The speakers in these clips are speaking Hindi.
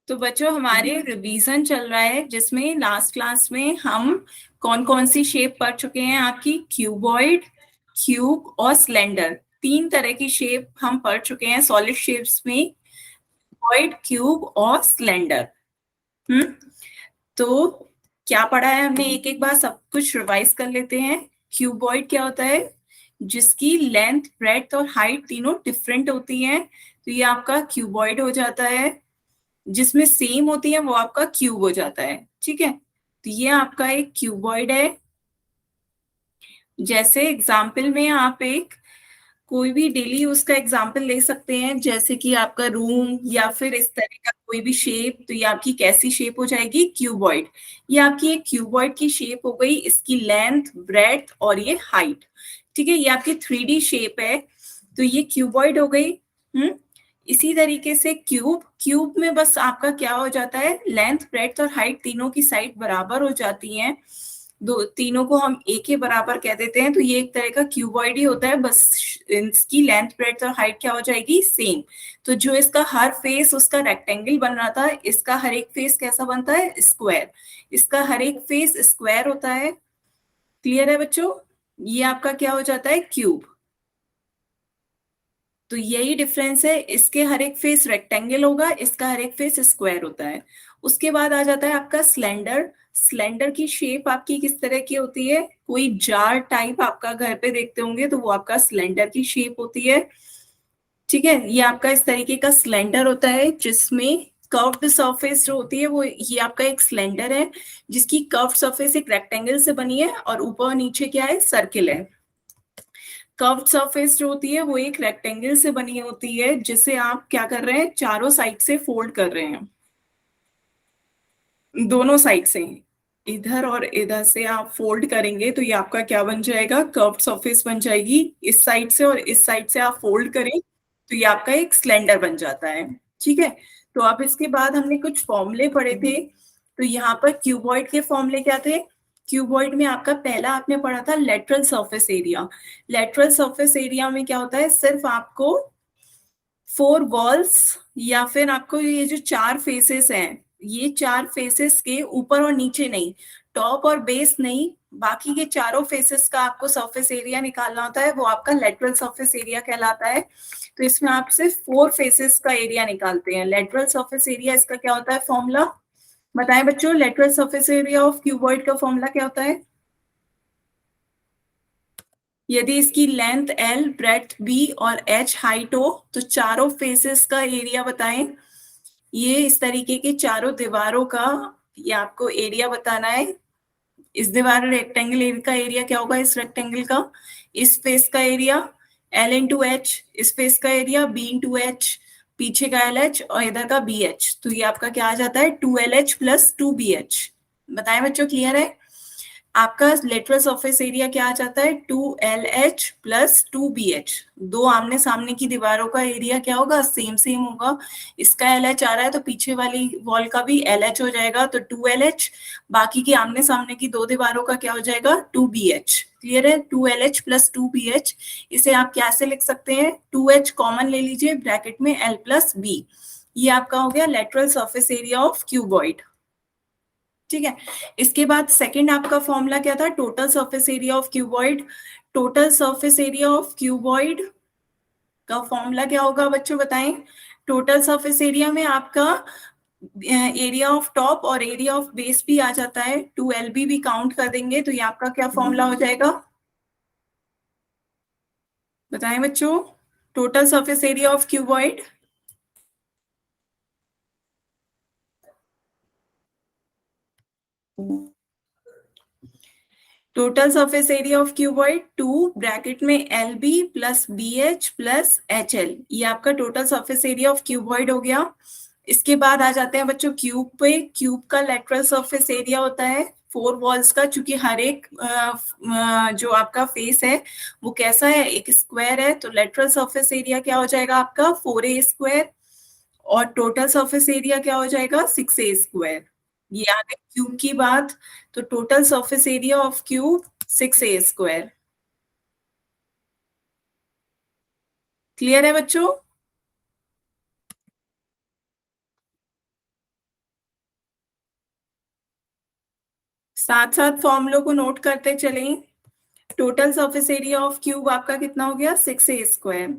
तो बच्चों हमारे रिवीजन चल रहा है जिसमें लास्ट क्लास में हम कौन कौन सी शेप पढ़ चुके हैं। आपकी क्यूबॉइड, क्यूब और स्लेंडर, तीन तरह की शेप हम पढ़ चुके हैं सॉलिड शेप्स में, क्यूबॉइड, क्यूब और स्लेंडर। हम्म तो क्या पढ़ा है हमने, एक एक बार सब कुछ रिवाइज कर लेते हैं। क्यूबॉइड क्या होता है? जिसकी लेंथ, ब्रेड्थ और हाइट तीनों डिफरेंट होती हैं, तो ये आपका क्यूबॉइड हो जाता है। जिसमें सेम होती है वो आपका क्यूब हो जाता है। ठीक है, तो ये आपका एक क्यूबॉइड है। जैसे एग्जाम्पल में आप एक कोई भी डेली यूज का एग्जाम्पल ले सकते हैं, जैसे कि आपका रूम या फिर इस तरह का कोई भी शेप, तो ये आपकी कैसी शेप हो जाएगी? क्यूबॉइड। ये आपकी एक क्यूबॉइड की शेप हो गई, इसकी लेंथ, ब्रेड्थ और ये हाइट। ठीक है, ये आपकी 3D शेप है, तो ये क्यूबॉइड हो गई। इसी तरीके से क्यूब, क्यूब में बस आपका क्या हो जाता है, लेंथ, ब्रेड्थ और हाइट तीनों की साइड बराबर हो जाती हैं, दो तीनों को हम एक ही बराबर कह देते हैं, तो ये एक तरह का क्यूबॉइड ही होता है। बस इसकी लेंथ, ब्रेड्थ और हाइट क्या हो जाएगी? सेम। तो जो इसका हर फेस उसका रेक्टेंगल बन रहा था, इसका हर एक फेस कैसा बनता है? स्क्वायर। इसका हर एक फेस स्क्वायर होता है। क्लियर है बच्चों? ये आपका क्या हो जाता है? क्यूब। तो यही डिफरेंस है, इसके हर एक फेस रेक्टेंगल होगा, इसका हर एक फेस स्क्वायर होता है। उसके बाद आ जाता है आपका स्लेंडर। स्लेंडर की शेप आपकी किस तरह की होती है? कोई जार टाइप आपका घर पे देखते होंगे, तो वो आपका स्लेंडर की शेप होती है। ठीक है, ये आपका इस तरीके का स्लेंडर होता है, जिसमें कर्व्ड सरफेस जो होती है वो, ये आपका एक स्लेंडर है जिसकी कर्व्ड सरफेस एक रेक्टेंगल से बनी है और ऊपर और नीचे क्या है? सर्किल है। कर्व्ड सरफेस जो होती है वो एक रेक्टेंगल से बनी होती है, जिसे आप क्या कर रहे हैं? चारों साइड से फोल्ड कर रहे हैं, दोनों साइड से, इधर और इधर से आप फोल्ड करेंगे तो ये आपका क्या बन जाएगा? कर्व्ड सरफेस बन जाएगी। इस साइड से और इस साइड से आप फोल्ड करें तो ये आपका एक सिलेंडर बन जाता है। ठीक है, तो अब इसके बाद हमने कुछ फॉर्मूले पढ़े थे, तो यहाँ पर क्यूबॉइड के फॉर्मूले क्या थे? क्यूबॉइड में आपका पहला आपने पढ़ा था lateral surface area. Lateral surface area में क्या होता है? सिर्फ आपको 4 वॉल्स, या फिर आपको ये जो 4 फेसेस हैं, ये 4 फेसेस के ऊपर और नीचे नहीं, टॉप और बेस नहीं, बाकी के चारों फेसेस का आपको सरफेस एरिया निकालना होता है, वो आपका लेटरल सरफेस एरिया कहलाता है। तो इसमें आप सिर्फ 4 फेसेस का एरिया निकालते हैं। लेटरल सरफेस एरिया इसका क्या होता है फॉर्मूला? बताएं बच्चों, lateral surface area of cuboid का फॉर्मूला क्या होता है? यदि इसकी लेंथ L, ब्रेड्थ B और H हाइट हो, तो चारों फेसेस का एरिया बताएं। ये इस तरीके के चारों दीवारों का ये आपको एरिया बताना है। इस दीवार रेक्टेंगल एरिया का एरिया क्या होगा? इस रेक्टेंगल का, इस फेस का एरिया L इंटू एच, इस फेस का एरिया B इंटू एच, पीछे का LH और इधर का BH, तो ये आपका क्या आ जाता है? 2LH plus 2BH। बताएं बच्चों, क्लियर है? आपका लेटरल सरफेस एरिया क्या आ जाता है? 2LH plus 2BH। दो आमने सामने की दीवारों का एरिया क्या होगा? सेम सेम होगा। इसका LH आ रहा है तो पीछे वाली वॉल का भी LH हो जाएगा, तो 2LH। बाकी की आमने सामने की दो दीवारों का क्या हो जाएगा? 2BH। क्लियर है? 2LH plus 2BH। इसे आप कैसे लिख सकते हैं? 2H कॉमन ले लीजिए, ब्रैकेट में L प्लस B। ये आपका हो गया lateral surface area of cuboid. ठीक है, इसके बाद सेकंड आपका फॉर्मूला क्या था? Total surface area of cuboid. Total surface area of cuboid का फॉर्मूला क्या होगा बच्चों, बताएं। टोटल सरफेस एरिया में आपका एरिया ऑफ टॉप और एरिया ऑफ बेस भी आ जाता है, 2LB भी काउंट कर देंगे, तो ये आपका क्या फॉर्मूला हो जाएगा? बताएं बच्चों, total surface area of cuboid. Total surface area of cuboid 2 bracket में LB plus BH plus HL, ये आपका total surface area of cuboid हो गया। इसके बाद आ जाते हैं बच्चों क्यूब पे। क्यूब का लेटरल सरफेस एरिया होता है 4 वॉल्स का, चूंकि हर एक जो आपका फेस है वो कैसा है? एक स्क्वायर है, तो लेटरल सरफेस एरिया क्या हो जाएगा आपका? 4A square. और टोटल सरफेस एरिया क्या हो जाएगा? 6A square. ये आ गई क्यूब की बात। तो total surface area of cube 6A square. Clear है बच्चों? साथ साथ फॉर्मूलों को नोट करते चलें। Total surface area of cube आपका कितना हो गया, 6a²।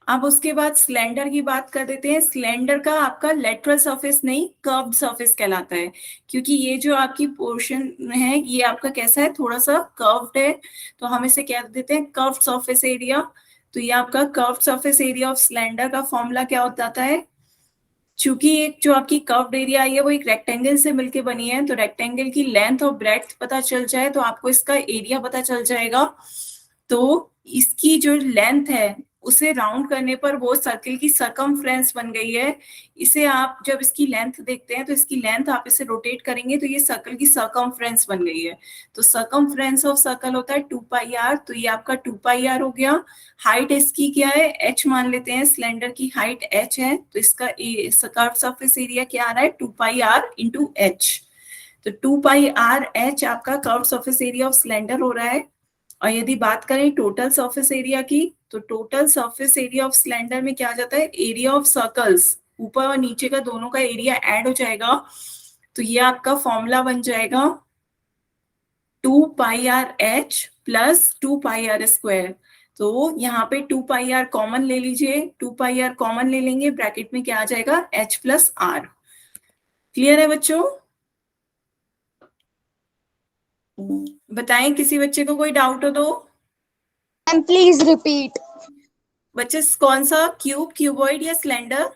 अब उसके बाद सिलेंडर की बात कर देते हैं। सिलेंडर का आपका लेटरल सरफेस नहीं, कर्व्ड सरफेस कहलाता है, क्योंकि ये जो आपकी पोर्शन है ये आपका कैसा है, थोड़ा सा कर्व्ड है, तो हम इसे कह देते हैं कर्व्ड सरफेस एरिया। तो ये आपका curved surface area of cylinder का फॉर्मूला क्या हो जाता है, चूंकि एक जो आपकी कर्व्ड एरिया आई है वो एक रेक्टेंगल से मिलके बनी है, तो रेक्टेंगल की लेंथ और ब्रेड्थ पता चल जाए तो आपको इसका एरिया पता चल जाएगा। तो इसकी जो लेंथ है उसे राउंड करने पर वो सर्किल की सरकमफ्रेंस बन गई है। इसे आप जब इसकी लेंथ देखते हैं तो इसकी लेंथ आप इसे रोटेट करेंगे तो ये सर्कल की सरकमफ्रेंस बन गई है। तो सरकमफ्रेंस ऑफ सर्कल होता है 2πr, तो ये आपका 2πr हो गया। हाइट इसकी क्या है, h मान लेते हैं, सिलेंडर की हाइट h है, तो इसका कर्व सरफेस एरिया क्या आ रहा है, 2πr इंटू h। तो 2πr h आपका curve surface area of cylinder हो रहा है। और यदि बात करें टोटल सरफेस एरिया की, तो total surface area of cylinder में क्या आ जाता है, एरिया ऑफ सर्कल्स, ऊपर और नीचे का दोनों का एरिया ऐड हो जाएगा, तो ये आपका फॉर्मूला बन जाएगा 2πr(h) प्लस 2πr²। तो यहाँ पे 2πr कॉमन ले लीजिए, 2πr कॉमन ले लेंगे, ब्रैकेट में क्या आ जाएगा, h प्लस r। क्लियर है बच्चों? बताएं, किसी बच्चे को कोई डाउट हो तो। Ma'am please repeat. बच्चे कौन सा, क्यूब, क्यूबॉइड या सिलेंडर?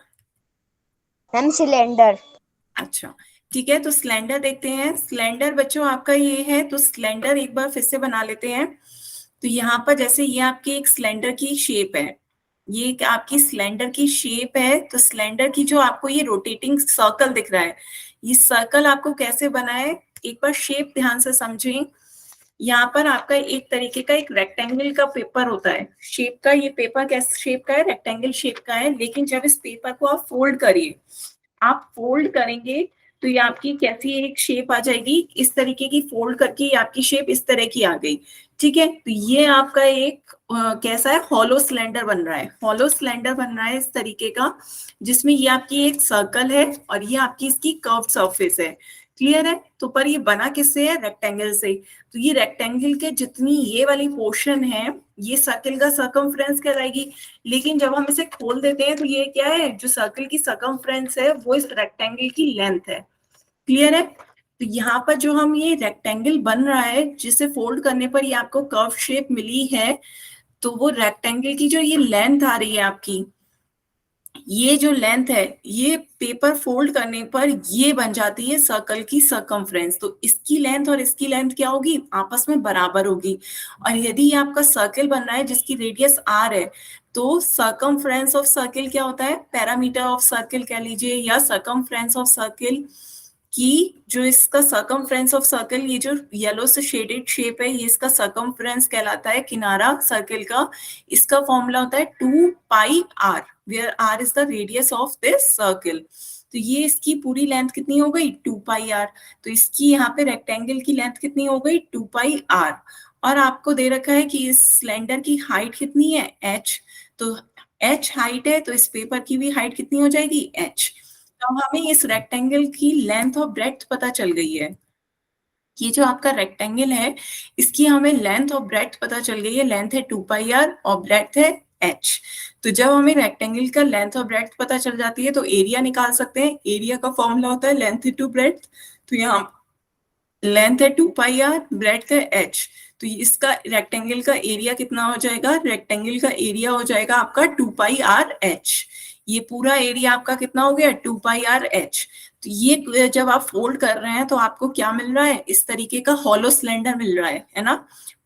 Ma'am cylinder. अच्छा ठीक है, तो सिलेंडर देखते हैं। सिलेंडर बच्चों आपका ये है, तो सिलेंडर एक बार फिर से बना लेते हैं। तो यहाँ पर जैसे ये आपकी एक सिलेंडर की शेप है, ये एक आपकी सिलेंडर की शेप है, तो सिलेंडर की जो आपको ये रोटेटिंग सर्कल दिख रहा है, ये सर्कल आपको कैसे बना है, एक बार शेप ध्यान से समझें। यहाँ पर आपका एक तरीके का एक रेक्टेंगल का पेपर होता है, शेप का, ये पेपर कैसे शेप का है, रेक्टेंगल शेप का है, लेकिन जब इस पेपर को आप फोल्ड करिए, आप फोल्ड करेंगे तो ये आपकी कैसी एक शेप आ जाएगी, इस तरीके की, फोल्ड करके ये आपकी शेप इस तरह की आ गई। ठीक है, तो ये आपका एक कैसा है, हॉलो सिलेंडर बन रहा है, हॉलो सिलेंडर बन रहा है इस तरीके का, जिसमें ये आपकी एक सर्कल है और ये आपकी इसकी कर्व सरफेस है। क्लियर है? तो पर ये बना किससे है, रेक्टेंगल से। तो ये रेक्टेंगल के जितनी ये वाली पोर्शन है ये सर्कल का सर्कमफ्रेंस कहलाएगी, लेकिन जब हम इसे खोल देते हैं तो ये क्या है, जो सर्कल की सर्कमफ्रेंस है वो इस रेक्टेंगल की लेंथ है। क्लियर है? तो यहाँ पर जो हम ये रेक्टेंगल बन रहा है जिसे फोल्ड करने पर ये आपको कर्व शेप मिली है, तो वो रेक्टेंगल की जो ये लेंथ आ रही है आपकी, ये जो लेंथ है ये पेपर फोल्ड करने पर ये बन जाती है सर्कल की सर्कमफ्रेंस। तो इसकी लेंथ और इसकी लेंथ क्या होगी, आपस में बराबर होगी। और यदि आपका सर्कल बन रहा है जिसकी रेडियस r है, तो सर्कमफ्रेंस ऑफ सर्कल क्या होता है, पैरामीटर ऑफ सर्कल कह लीजिए, या सर्कमफ्रेंस ऑफ सर्कल की जो इसका सर्कमफ्रेंस ऑफ सर्कल, ये जो येलो से शेडेड शेप है ये इसका सर्कमफ्रेंस कहलाता है, किनारा सर्कल का। इसका फॉर्मूला होता है 2πr, where r is the radius of this circle. तो ये इसकी पूरी लेंथ कितनी हो गई, 2πr। तो इसकी यहाँ पे रेक्टेंगल की लेंथ कितनी हो गई, 2πr। और आपको दे रखा है कि इस सिलेंडर की हाइट कितनी है, h। तो h हाइट है, तो इस पेपर की भी हाइट कितनी हो जाएगी, h। तो हमें इस रेक्टेंगल की लेंथ और ब्रेड्थ पता चल गई है। ये जो आपका रेक्टेंगल है इसकी हमें लेंथ और ब्रेड्थ पता चल गई है, लेंथ है 2πr और ब्रेड्थ है h। तो जब हमें रेक्टेंगल का लेंथ और ब्रेड्थ पता चल जाती है तो एरिया निकाल सकते हैं। एरिया का फॉर्मूला होता है लेंथ इंटू ब्रेड्थ। तो यहाँ लेंथ है 2πr, ब्रेड्थ है h, तो इसका रेक्टेंगल का एरिया कितना हो जाएगा, रेक्टेंगल का एरिया हो जाएगा आपका 2πrh। ये पूरा एरिया आपका कितना हो गया, 2πrh। तो ये जब आप फोल्ड कर रहे हैं तो आपको क्या मिल रहा है, इस तरीके का हॉलो सिलेंडर मिल रहा है ना।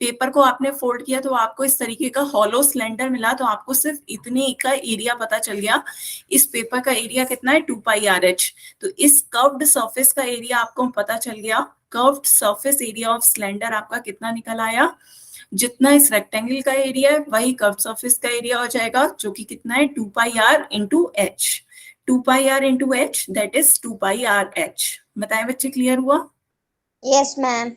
पेपर को आपने फोल्ड किया तो आपको इस तरीके का हॉलो सिलेंडर मिला, तो आपको सिर्फ इतने का एरिया पता चल गया। इस पेपर का एरिया कितना है, 2πrh। तो इस कर्व्ड सरफेस का एरिया आपको पता चल गया। Curved surface area of cylinder आपका कितना निकल आया, जितना इस रेक्टेंगल का एरिया है वही कर्व सरफेस का एरिया हो जाएगा, जो कि कितना है, 2πr into h। 2πr into h, that is 2πrh। बताएं बच्चे, क्लियर हुआ? Yes ma'am.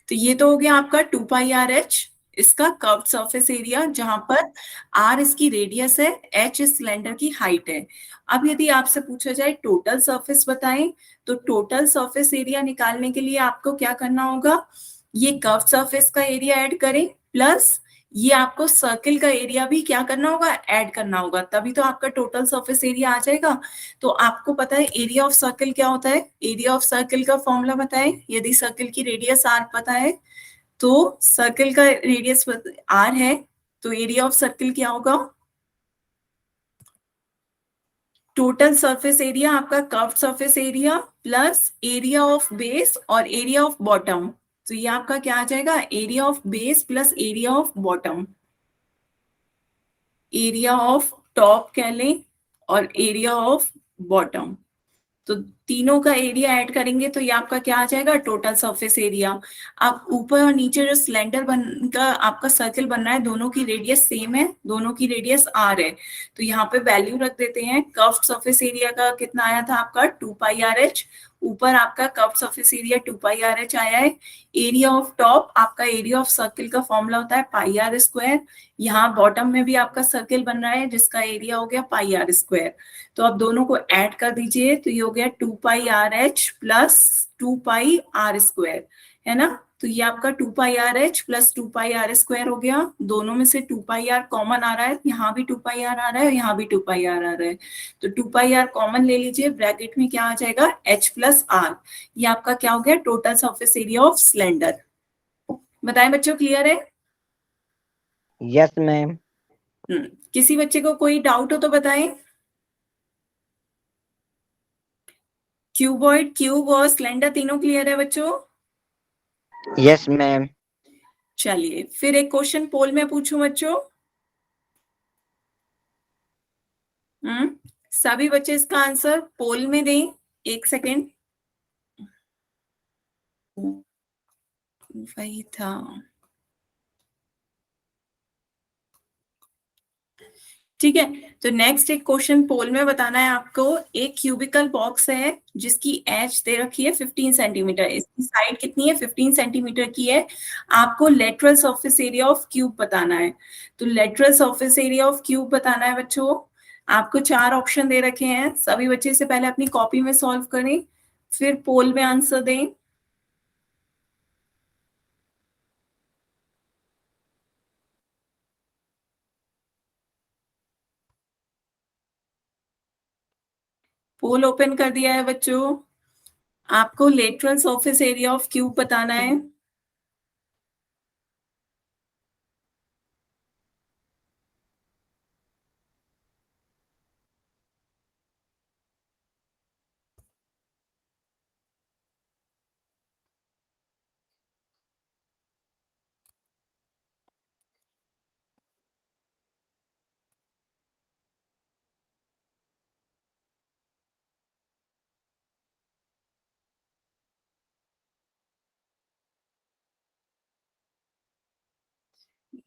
तो ये तो हो गया आपका 2πrh। इसका कर्व्ड सरफेस एरिया, जहां पर आर इसकी रेडियस है, एच इस सिलेंडर की हाइट है। अब यदि आपसे पूछा जाए टोटल सरफेस बताएं, तो टोटल सरफेस एरिया निकालने के लिए आपको क्या करना होगा, ये कर्व सरफेस का एरिया ऐड करें, प्लस ये आपको सर्किल का एरिया भी क्या करना होगा, ऐड करना होगा, तभी तो आपका टोटल सरफेस एरिया आ जाएगा। तो आपको पता है एरिया ऑफ सर्किल क्या होता है, एरिया ऑफ सर्किल का फॉर्मूला बताएं। यदि सर्किल की रेडियस आर पता है, तो सर्किल का रेडियस आर है, तो एरिया ऑफ सर्किल क्या होगा, टोटल सरफेस एरिया आपका curved surface area plus area of base और एरिया ऑफ बॉटम। तो ये आपका क्या आ जाएगा, area of base plus area of bottom, area of top कह लें और एरिया ऑफ बॉटम। तो तीनों का एरिया ऐड करेंगे तो ये आपका क्या आ जाएगा, टोटल सरफेस एरिया। अब ऊपर और नीचे जो सिलेंडर बन का आपका सर्किल बन रहा है, दोनों की रेडियस सेम है, दोनों की रेडियस आर है, तो यहाँ पे वैल्यू रख देते हैं। कर्व्ड सरफेस एरिया का कितना आया था आपका 2 पाई आर एच, ऊपर आपका curved surface area 2 pi R H आया है। एरिया ऑफ टॉप आपका एरिया ऑफ सर्किल का फॉर्मूला होता है पाई आर स्क्वायर, यहाँ बॉटम में भी आपका सर्किल बन रहा है जिसका एरिया हो गया पाई आर स्क्वायर। तो अब दोनों को ऐड कर दीजिए, तो ये हो गया 2 pi R H plus 2 pi R square, है ना। तो ये आपका 2 pi R H plus 2 pi R square हो गया, दोनों में से 2 पाई आर कॉमन आ रहा है, यहाँ भी 2 पाई आर आ रहा है, यहाँ भी 2 पाई आर आ रहा है, तो 2 पाई आर कॉमन ले लीजिए, ब्रैकेट में क्या आ जाएगा, एच प्लस आर। ये आपका क्या हो गया, total surface area of cylinder. बताएं बच्चों, क्लियर है? Yes ma'am. किसी बच्चे को कोई डाउट हो तो बताएं। क्यूबॉइड, क्यूब और सिलेंडर तीनों क्लियर है बच्चों? Yes ma'am. चलिए फिर एक क्वेश्चन पोल में पूछूं बच्चों। सभी बच्चे इसका आंसर पोल में दें, एक सेकेंड। वही था, ठीक है। तो नेक्स्ट एक क्वेश्चन पोल में बताना है आपको। एक क्यूबिकल बॉक्स है जिसकी एज दे रखी है 15 सेंटीमीटर, इसकी साइड कितनी है, 15 सेंटीमीटर की है। आपको lateral surface area of cube बताना है। तो lateral surface area of cube बताना है बच्चों। आपको 4 ऑप्शन दे रखे हैं, सभी बच्चे से पहले अपनी कॉपी में सॉल्व करें, फिर पोल में आंसर दें। पोल ओपन कर दिया है बच्चों। आपको lateral surface area of cube बताना है।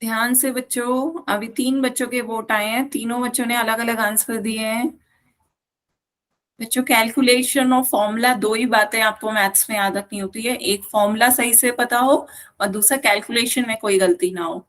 ध्यान से बच्चों, अभी 3 बच्चों के वोट आए हैं, तीनों बच्चों ने अलग अलग आंसर दिए हैं। बच्चों कैलकुलेशन और फॉर्मूला, 2 ही बातें आपको मैथ्स में याद रखनी होती है, एक फॉर्मूला सही से पता हो और दूसरा कैलकुलेशन में कोई गलती ना हो।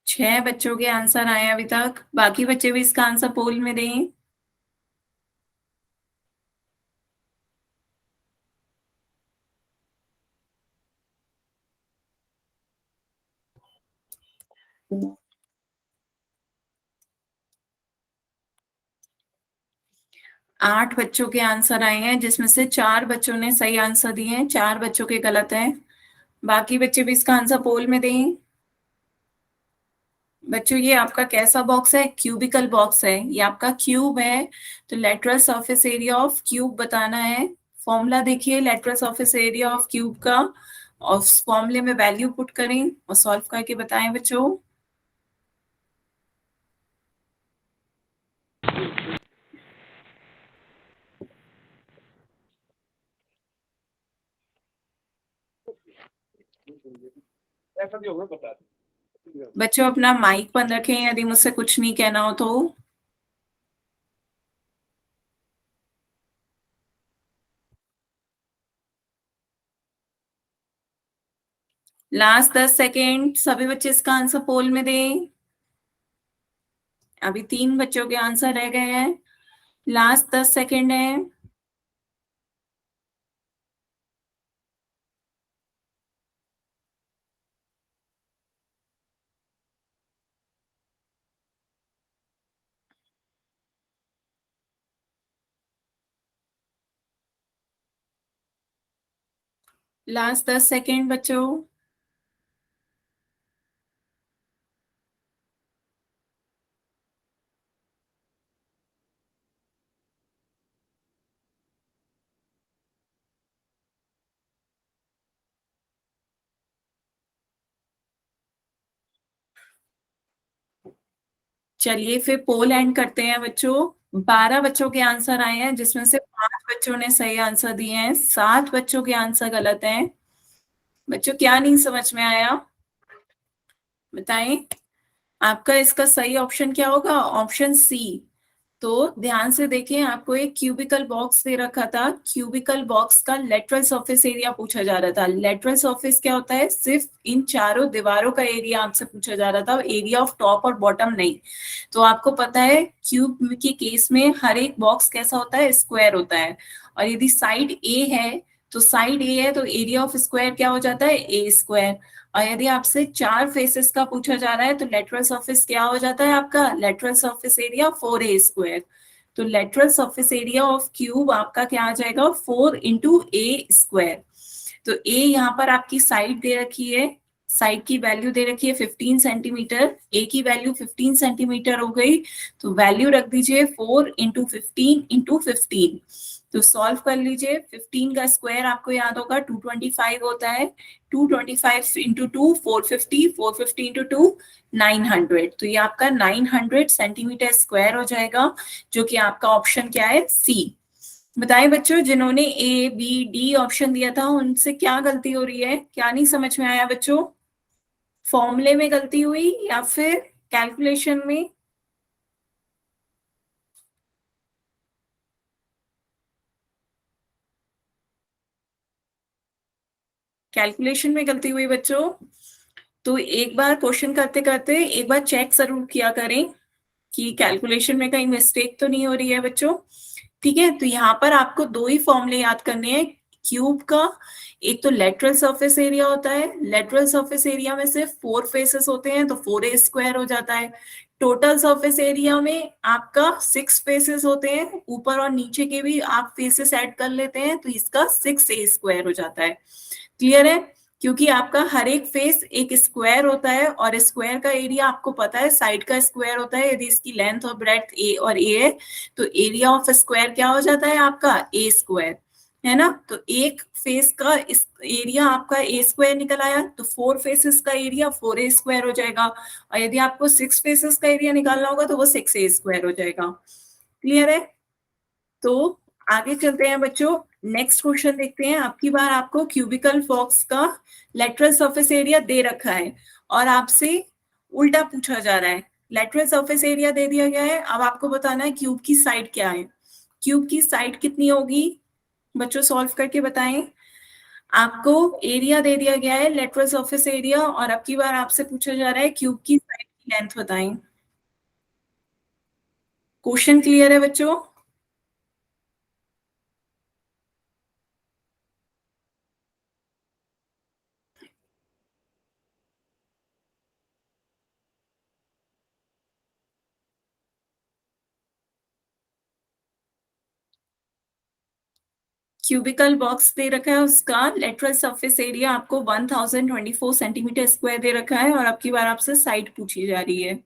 छह बच्चों के आंसर आए हैं अभी तक, बाकी बच्चे भी इसका आंसर पोल में दें। आठ बच्चों के आंसर आए हैं, जिसमें से 4 बच्चों ने सही आंसर दिए हैं, 4 बच्चों के गलत हैं। बाकी बच्चे भी इसका आंसर पोल में दें। बच्चों ये आपका कैसा बॉक्स है, क्यूबिकल बॉक्स है, ये आपका क्यूब है, तो lateral surface area of cube बताना है। फॉर्मूला देखिए lateral surface area of cube का, और उस फॉर्मूले में वैल्यू पुट करें और सॉल्व करके बताएं बच्चों। बच्चों अपना माइक बंद रखें यदि मुझसे कुछ नहीं कहना हो तो। लास्ट 10 सेकेंड, सभी बच्चे इसका आंसर पोल में दें। अभी 3 बच्चों के आंसर रह गए हैं। लास्ट 10 सेकेंड है। लास्ट 10 सेकेंड बच्चों। चलिए फिर पोल एंड करते हैं बच्चों। 12 बच्चों के आंसर आए हैं जिसमें से 5 बच्चों ने सही आंसर दिए हैं, 7 बच्चों के आंसर गलत हैं। बच्चों क्या नहीं समझ में आया बताएं। आपका इसका सही ऑप्शन क्या होगा? Option C. तो ध्यान से देखें, आपको एक क्यूबिकल बॉक्स दे रखा था, क्यूबिकल बॉक्स का लेटरल सरफेस एरिया पूछा जा रहा था। लेटरल सरफेस क्या होता है? सिर्फ इन चारों दीवारों का एरिया आपसे पूछा जा रहा था, एरिया ऑफ टॉप और बॉटम नहीं। तो आपको पता है क्यूब के केस में हर एक बॉक्स कैसा होता है? स्क्वायर होता है। और यदि साइड ए है तो साइड ए है तो एरिया ऑफ स्क्वायर क्या हो जाता है? ए स्क्वायर। और यदि आपसे 4 फेसेस का पूछा जा रहा है तो लेटरल सरफेस क्या हो जाता है आपका? Lateral surface area 4a square. तो lateral surface area of cube आपका क्या आ जाएगा? 4 इंटू ए स्क्वायर। तो ए यहाँ पर आपकी साइड दे रखी है, साइड की वैल्यू दे रखी है 15 सेंटीमीटर, ए की वैल्यू 15 सेंटीमीटर हो गई। तो वैल्यू रख दीजिए 4 इंटू 15 इंटू 15। तो सॉल्व कर लीजिए। 15 का स्क्वायर आपको याद होगा 225 होता है। 225 इंटू 2 450, 450 इंटू 2 900। तो ये आपका 900 सेंटीमीटर स्क्वायर हो जाएगा, जो कि आपका ऑप्शन क्या है? सी। बताएं बच्चों, जिन्होंने ए बी डी ऑप्शन दिया था उनसे क्या गलती हो रही है? क्या नहीं समझ में आया बच्चों? फॉर्मूले में गलती हुई या फिर कैलकुलेशन में? कैलकुलेशन में गलती हुई बच्चों। तो एक बार क्वेश्चन करते करते एक बार चेक जरूर किया करें कि कैलकुलेशन में कहीं मिस्टेक तो नहीं हो रही है बच्चों। ठीक है, तो यहाँ पर आपको 2 ही फॉर्मूले याद करने हैं क्यूब का। एक तो लेटरल सरफेस एरिया होता है, लेटरल सरफेस एरिया में सिर्फ 4 फेसेस होते हैं तो 4a स्क्वायर हो जाता है। टोटल सरफेस एरिया में आपका 6 फेसेस होते हैं, ऊपर और नीचे के भी आप फेसेस ऐड कर लेते हैं तो इसका 6a स्क्वायर हो जाता है। क्लियर है? क्योंकि आपका हर एक फेस एक स्क्वायर होता है और स्क्वायर का एरिया आपको पता है साइड का स्क्वायर होता है। यदि इसकी लेंथ और ब्रेड्थ ए और ए है तो एरिया ऑफ स्क्वायर क्या हो जाता है आपका? ए स्क्वायर। है ना? तो एक फेस का एरिया आपका ए स्क्वायर निकल आया, तो 4 फेसेस का एरिया 4a स्क्वायर हो जाएगा। और यदि आपको 6 फेसेस का एरिया निकालना होगा तो वो 6a स्क्वायर हो जाएगा। क्लियर है? तो आगे चलते हैं बच्चों, नेक्स्ट क्वेश्चन देखते हैं। आपकी बार आपको क्यूबिकल बॉक्स का लेटरल सरफेस एरिया दे रखा है और आपसे उल्टा पूछा जा रहा है। लेटरल सरफेस एरिया दे दिया गया है, अब आपको बताना है क्यूब की साइड क्या है। क्यूब की साइड कितनी होगी बच्चों? सॉल्व करके बताएं। आपको एरिया दे दिया गया है, लेटरल सरफेस एरिया, और अब की बार आपसे पूछा जा रहा है क्यूब की साइड की लेंथ बताएं। क्वेश्चन क्लियर है बच्चों? क्यूबिकल बॉक्स दे रखा है, उसका लेटरल सरफेस एरिया आपको 1024 सेंटीमीटर स्क्वायर दे रखा है और अब की बार आपसे साइड पूछी जा रही है।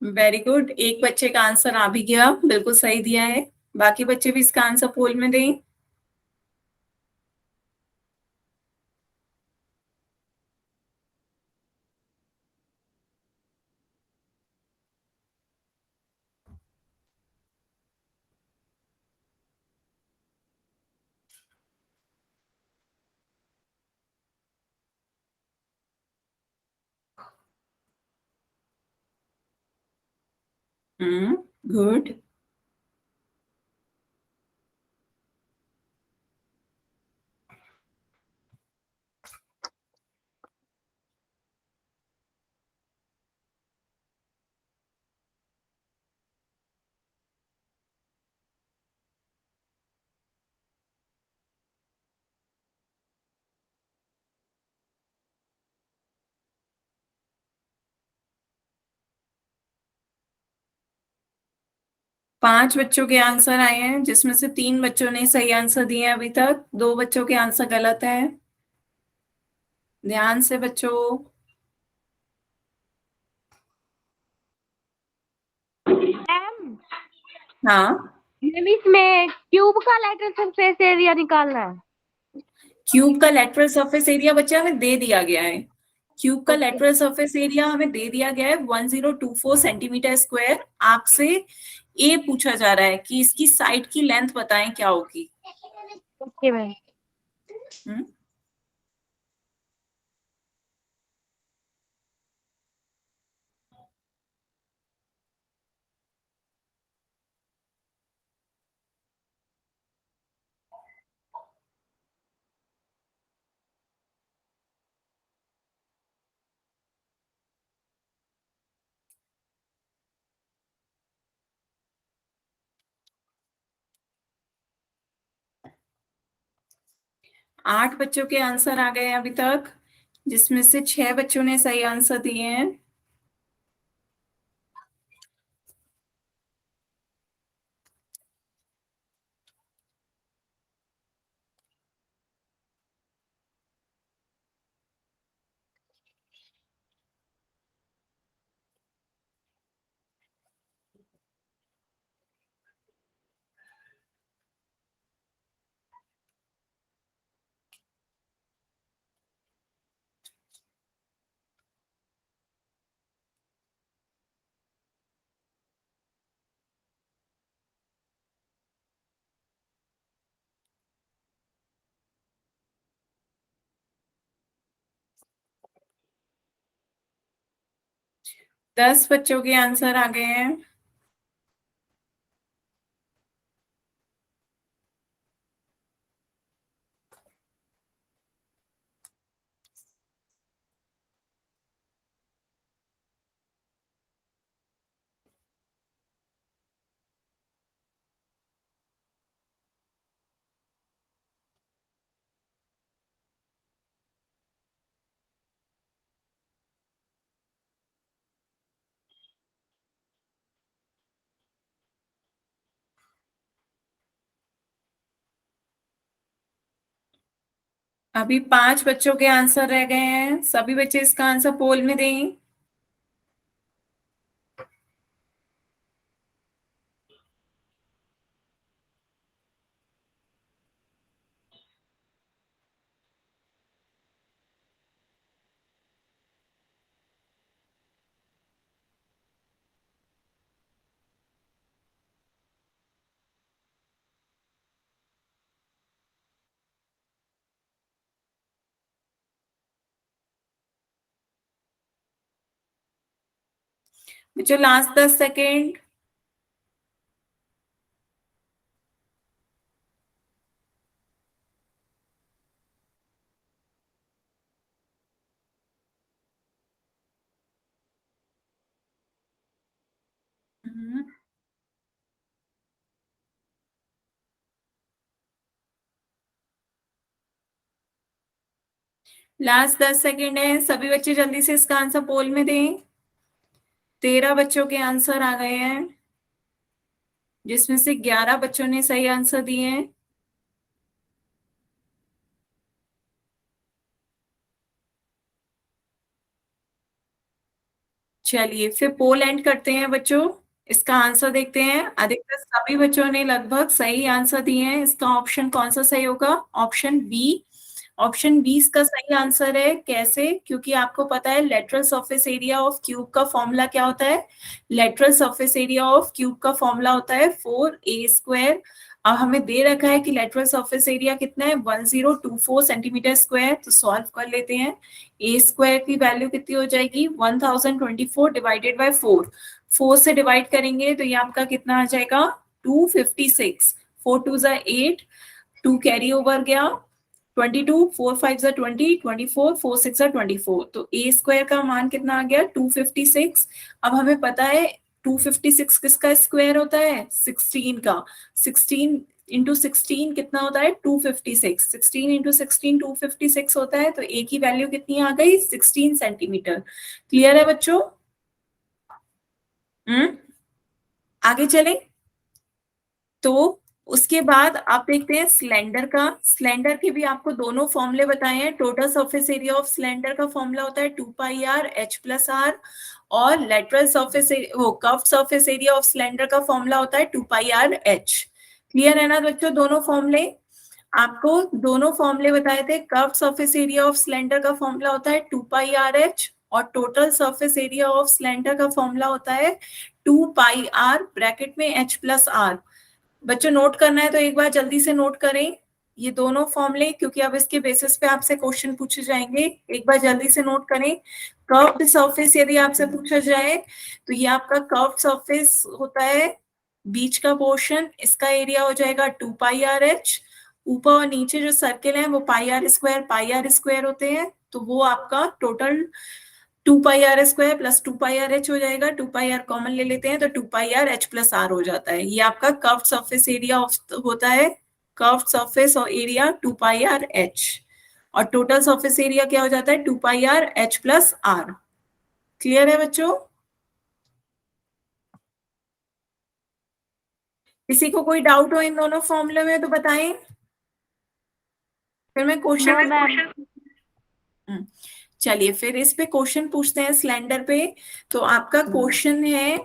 वेरी गुड, एक बच्चे का आंसर आ भी गया, बिल्कुल सही दिया है। बाकी बच्चे भी इसका आंसर पोल में दें। गुड। 5 बच्चों के आंसर आए हैं, जिसमें से 3 बच्चों ने सही आंसर दिए हैं अभी तक, 2 बच्चों के आंसर गलत है। ध्यान से बच्चों। मैम, हाँ, इसमें क्यूब का लेटर सरफेस एरिया निकालना है। क्यूब का लेटरल सरफेस एरिया बच्चा हमें दे दिया गया है। क्यूब का ओके। लेटरल सरफेस एरिया हमें दे दिया गया है 1024 सेंटीमीटर स्क्वायर। आपसे ए पूछा जा रहा है कि इसकी साइड की लेंथ बताएं क्या होगी। Okay ma'am. हम्म 8 बच्चों के आंसर आ गए हैं अभी तक, जिसमें से 6 बच्चों ने सही आंसर दिए हैं। दस बच्चों के आंसर आ गए हैं। अभी 5 बच्चों के आंसर रह गए हैं, सभी बच्चे इसका आंसर पोल में दें। बच्चों लास्ट 10 सेकेंड। लास्ट 10 सेकेंड है, सभी बच्चे जल्दी से इसका आंसर पोल में दें। 13 बच्चों के आंसर आ गए हैं, जिसमें से 11 बच्चों ने सही आंसर दिए हैं। चलिए फिर पोल एंड करते हैं बच्चों। इसका आंसर देखते हैं। अधिकतर सभी बच्चों ने लगभग सही आंसर दिए हैं। इसका ऑप्शन कौन सा सही होगा? Option B. ऑप्शन 20 का सही आंसर है। कैसे? क्योंकि आपको पता है lateral surface area of cube का फॉर्मूला क्या होता है। Lateral surface area of cube का फॉर्मूला होता है 4a²। अब हमें दे रखा है कि लेटरल सरफेस एरिया कितना है, 1024 सेंटीमीटर स्क्वायर। तो सॉल्व कर लेते हैं। ए स्क्वायर की वैल्यू कितनी हो जाएगी? 1024 डिवाइडेड बाय 4। 4 से डिवाइड करेंगे तो ये आपका कितना आ जाएगा? 256। 4 2 जा 8, 2 कैरी ओवर गया, 22, 4 5 जा 20, 24, 4 6 जा 24। तो ए स्क्वायर का मान कितना आ गया? 256। अब हमें पता है 256 किसका स्क्वायर होता है? 16 का। 16 इंटू 16 कितना होता है? 256। 16 इंटू 16 256 होता है। तो ए की वैल्यू कितनी आ गई? 16 सेंटीमीटर। क्लियर है बच्चों? आगे चले तो उसके बाद आप देखते हैं सिलेंडर का। सिलेंडर के भी आपको दोनों फॉर्मूले बताए हैं। Total surface area of cylinder का फॉर्मूला होता है 2πr(h+r) और लेटरल सरफेस वो curved surface area of cylinder का फॉर्मूला होता है 2πr(h). क्लियर है ना बच्चों दोनों फॉर्मूले? आपको दोनों फॉर्मूले बताए थे। Curved surface area of cylinder का फॉर्मूला होता है 2πr(h) और total surface area of cylinder का फॉर्मूला होता है 2πr ब्रैकेट में h+r। बच्चों नोट करना है तो एक बार जल्दी से नोट करें ये दोनों फॉर्मूले, क्योंकि अब इसके बेसिस पे आपसे क्वेश्चन पूछे जाएंगे। एक बार जल्दी से नोट करें। कर्व्ड सरफेस यदि आपसे पूछा जाए तो ये आपका कर्व्ड सरफेस होता है, बीच का पोर्शन, इसका एरिया हो जाएगा 2πr(h). ऊपर और नीचे जो सर्किल है वो पाई आर स्क्वायर होते हैं। तो वो आपका टोटल 2πr² प्लस 2πrh हो जाएगा। 2πr कॉमन ले लेते हैं तो 2πrh+r हो जाता है। ये आपका कर्व्ड सरफेस एरिया होता है। कर्व्ड सरफेस और एरिया 2πrh और टोटल सरफेस एरिया क्या हो जाता है? 2πrh+r। क्लियर है बच्चों? किसी को कोई डाउट हो इन दोनों फॉर्मूले में तो बताएं, फिर मैं क्वेश्चन। No, ma'am. चलिए फिर इस पे क्वेश्चन पूछते हैं सिलेंडर पे। तो आपका क्वेश्चन है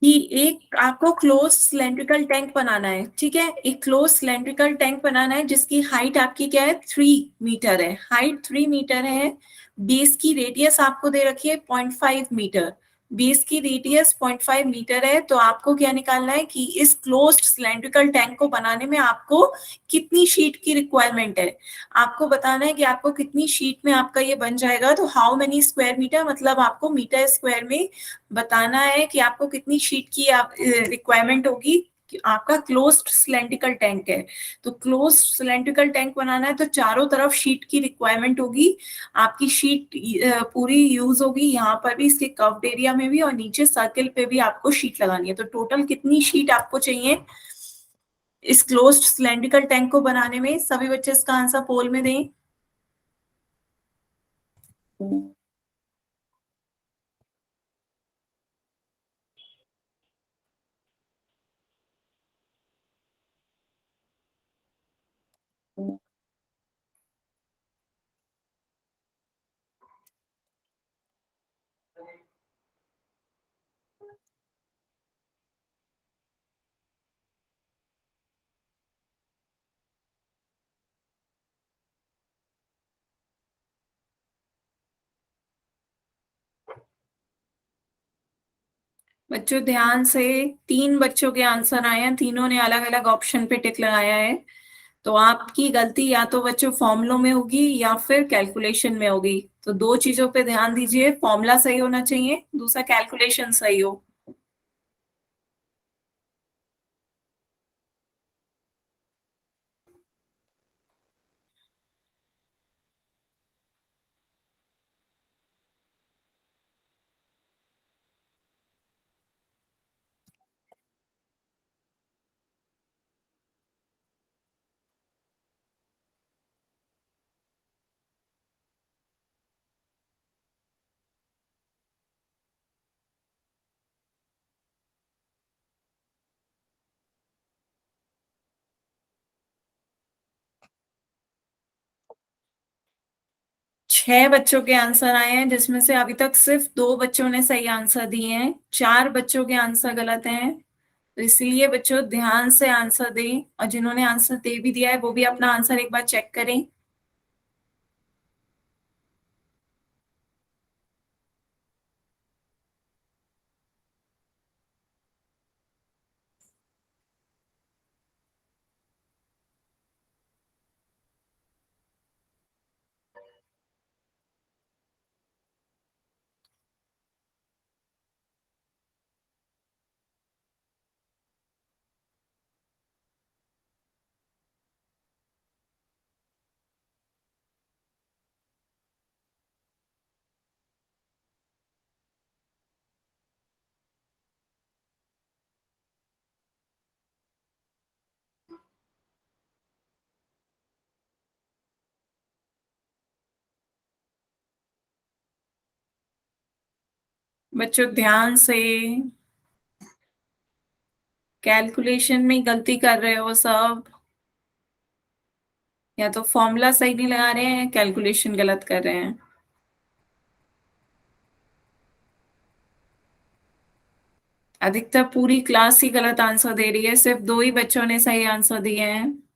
कि एक आपको क्लोज सिलेंड्रिकल टैंक बनाना है। ठीक है, एक क्लोज सिलेंड्रिकल टैंक बनाना है जिसकी हाइट आपकी क्या है? 3 मीटर है। हाइट 3 मीटर है। बेस की रेडियस आपको दे रखी है 0.5 मीटर। बेस की रेडियस 0.5 मीटर है। तो आपको क्या निकालना है कि इस क्लोज्ड सिलेंड्रिकल टैंक को बनाने में आपको कितनी शीट की रिक्वायरमेंट है। आपको बताना है कि आपको कितनी शीट में आपका ये बन जाएगा। तो हाउ मेनी स्क्वायर मीटर, मतलब आपको मीटर स्क्वायर में बताना है कि आपको कितनी शीट की रिक्वायरमेंट होगी। आपका क्लोज्ड सिलेंड्रिकल टैंक है तो क्लोज्ड सिलेंड्रिकल टैंक बनाना है तो चारों तरफ शीट की रिक्वायरमेंट होगी। आपकी शीट पूरी यूज होगी, यहाँ पर भी, इसके कर्व्ड एरिया में भी, और नीचे सर्किल पे भी आपको शीट लगानी है। तो टोटल कितनी शीट आपको चाहिए इस क्लोज्ड सिलेंड्रिकल टैंक को बनाने में? सभी बच्चे इसका आंसर पोल में दें। बच्चों ध्यान से, 3 बच्चों के आंसर आए हैं। तीनों ने अलग अलग ऑप्शन पे टिक लगाया है। तो आपकी गलती या तो बच्चों फॉर्मूलों में होगी या फिर कैलकुलेशन में होगी। तो दो चीजों पे ध्यान दीजिए, फॉर्मूला सही होना चाहिए, दूसरा कैलकुलेशन सही हो। 6 बच्चों के आंसर आए हैं, जिसमें से अभी तक सिर्फ 2 बच्चों ने सही आंसर दिए हैं, 4 बच्चों के आंसर गलत हैं। तो इसलिए बच्चों ध्यान से आंसर दें, और जिन्होंने आंसर दे भी दिया है वो भी अपना आंसर एक बार चेक करें। बच्चों ध्यान से, कैलकुलेशन में गलती कर रहे हो सब, या तो फॉर्मूला सही नहीं लगा रहे हैं, कैलकुलेशन गलत कर रहे हैं। अधिकतर पूरी क्लास ही गलत आंसर दे रही है, सिर्फ 2 ही बच्चों ने सही आंसर दिए हैं।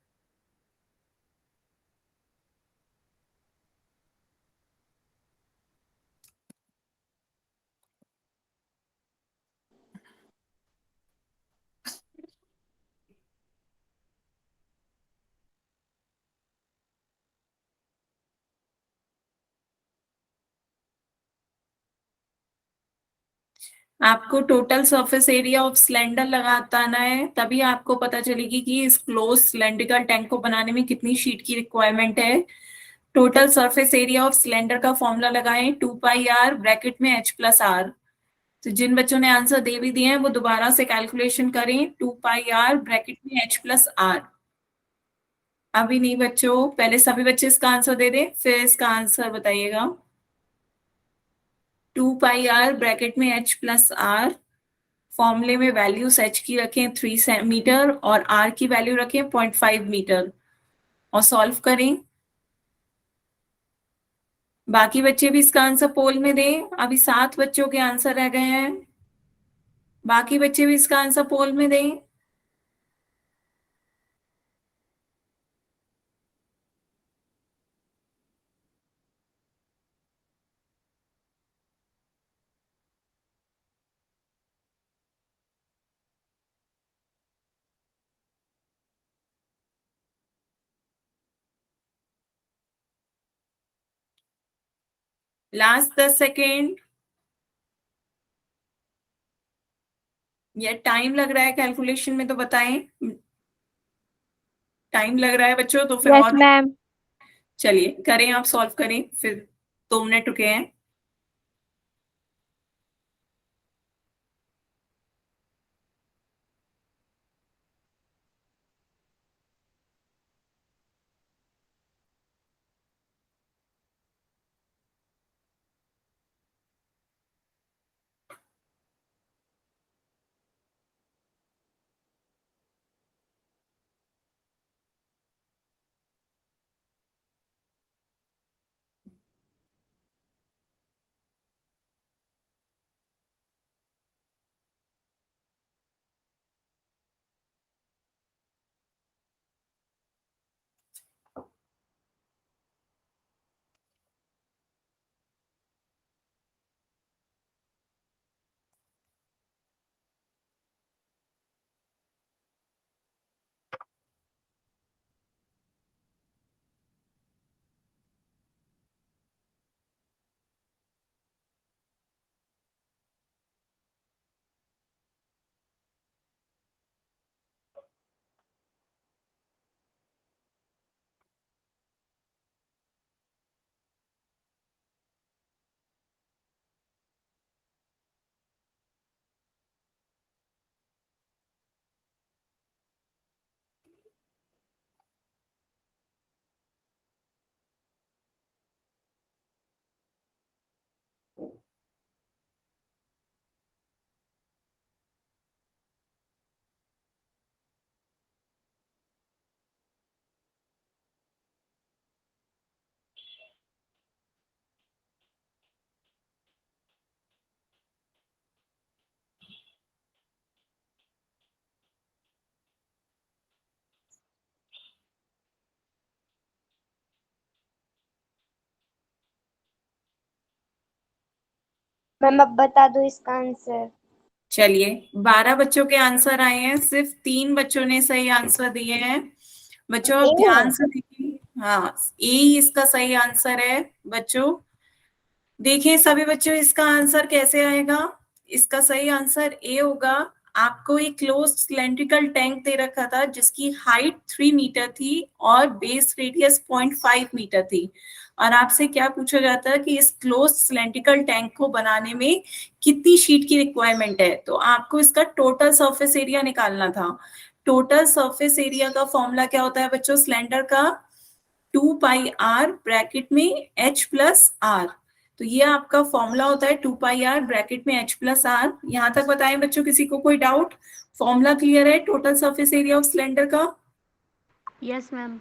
आपको total surface area of cylinder लगाता आना है, तभी आपको पता चलेगी कि इस क्लोज सिलेंड्रिकल टैंक को बनाने में कितनी शीट की रिक्वायरमेंट है। Total surface area of cylinder का फॉर्मूला लगाएं, 2 पाई r ब्रैकेट में h+r। तो जिन बच्चों ने आंसर दे भी दिए हैं वो दोबारा से कैलकुलेशन करें, 2 पाई r ब्रैकेट में h+r। अभी नहीं बच्चों, पहले सभी बच्चे इसका आंसर दे दें, फिर इसका आंसर बताइएगा। 2 पाई r ब्रैकेट में h+r, फॉर्मूले में वैल्यूज h की रखें 3 मीटर और r की वैल्यू रखें 0.5 मीटर, और सॉल्व करें। बाकी बच्चे भी इसका आंसर पोल में दें, अभी 7 बच्चों के आंसर रह गए हैं, बाकी बच्चे भी इसका आंसर पोल में दें। Last 10 second. या टाइम लग रहा है कैलकुलेशन में तो बताएं, टाइम लग रहा है बच्चों तो फिर Yes, और। ma'am. चलिए करें, आप सॉल्व करें, फिर 2 मिनट रुके हैं। मैम अब बता दो इसका आंसर। चलिए, 12 बच्चों के आंसर आए हैं, सिर्फ 3 बच्चों ने सही आंसर दिए हैं। बच्चों अब ध्यान से देखिए। हाँ, ए इसका सही आंसर है। बच्चों देखिए, सभी बच्चों इसका आंसर कैसे आएगा। इसका सही आंसर ए होगा। आपको एक क्लोज सिलेंड्रिकल टैंक दे रखा था जिसकी हाइट 3 मीटर थी और बेस रेडियस 0.5 मीटर थी, और आपसे क्या पूछा जाता है कि इस क्लोज सिलेंड्रिकल टैंक को बनाने में कितनी शीट की रिक्वायरमेंट है। तो आपको इसका टोटल सरफेस एरिया निकालना था। टोटल सरफेस एरिया का फॉर्मूला क्या होता है बच्चों, सिलेंडर का 2πr ब्रैकेट में h प्लस आर। तो ये आपका फॉर्मूला होता है 2πr ब्रैकेट में h प्लस आर। यहां तक बताएं बच्चों, किसी को कोई डाउट? फॉर्मूला क्लियर है total surface area of cylinder का? Yes ma'am.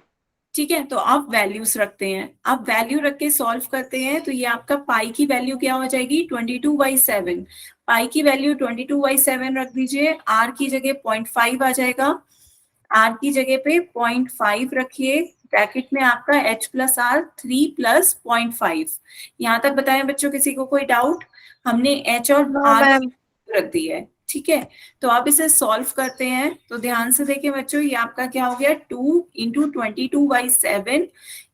ठीक है, तो आप वैल्यूज रखते हैं। आप वैल्यू रख के सॉल्व करते हैं तो ये आपका पाई की वैल्यू क्या हो जाएगी, 22/7। पाई की वैल्यू 22/7 रख दीजिए। आर की जगह 0.5 आ जाएगा। आर की जगह पे 0.5 रखिए। ब्रैकेट में आपका h प्लस आर 3 प्लस 0.5। यहाँ तक बताएं बच्चों, किसी को कोई डाउट? हमने h और नो r मैम। रख दी है। ठीक है, तो आप इसे सॉल्व करते हैं तो ध्यान से देखिए बच्चों, ये आपका क्या हो गया, 2 × 22/7।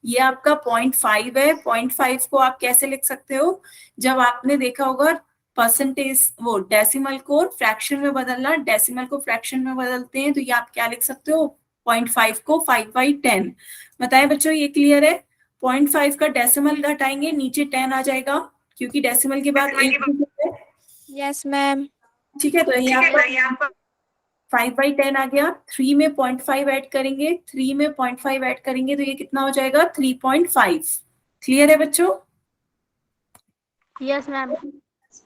ये आपका 0.5 है। 0.5 को आप कैसे लिख सकते हो, जब आपने देखा होगा परसेंटेज, वो डेसिमल को फ्रैक्शन में बदलना, डेसिमल को फ्रैक्शन में बदलते हैं, तो ये आप क्या लिख सकते हो, 0.5 को 5/10। बताएं बच्चों, ये क्लियर है? 0.5 का डेसिमल घटाएंगे, नीचे 10 आ जाएगा, क्योंकि डेसिमल के बाद एक digit है। Yes ma'am. ठीक है, तो ये आपका 5/10 आ गया। 3 में 0.5 ऐड करेंगे, 3 में 0.5 ऐड करेंगे तो ये कितना हो जाएगा, 3.5। क्लियर है बच्चों? Yes ma'am.